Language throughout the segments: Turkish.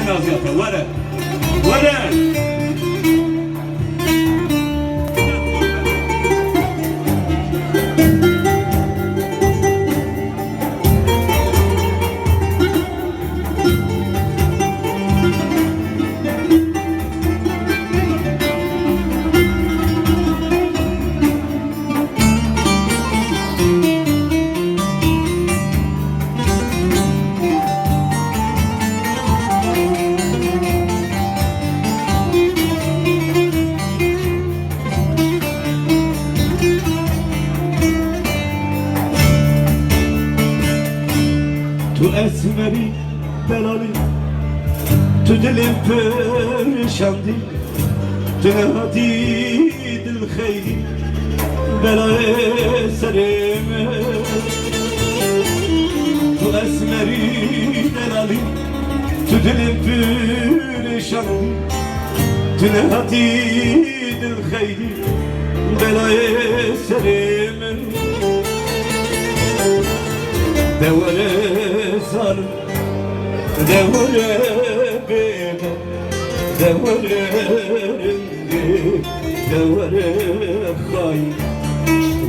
نازیاته وره وره تو esmeri belali تو دلم perişandı تو نهادی دل خیلی بلای سرم تو esmeri belali تو دلم perişandı تو نهادی دل خیلی بلای سرم دوره zalim devre bebe devre rendi devre khay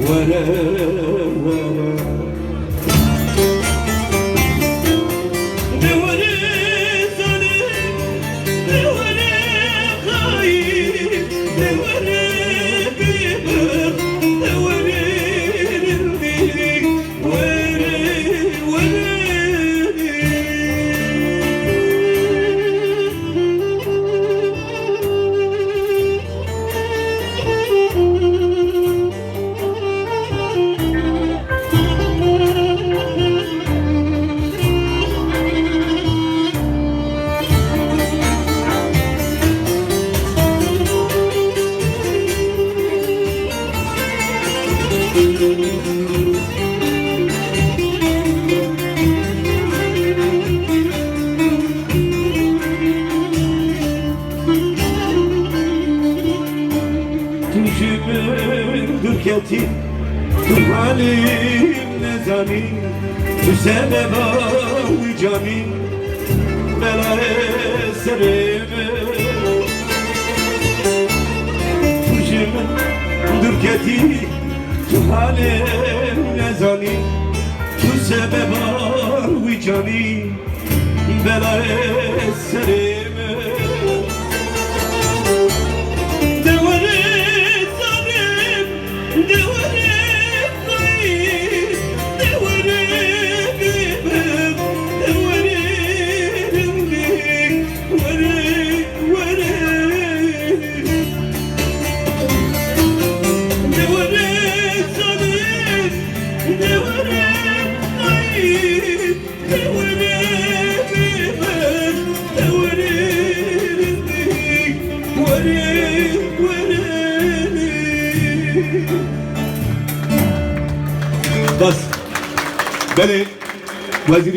vere vere devre zalim devre khay devre bebe devre rendi vere vere Tücümün dürketi Tu halim nezani Tu sebebâ-i cani Belâ-i serime Tücümün dürketi Tu halim nezani Tu sebebâ-i cani Belâ-i serime بس بله وزیر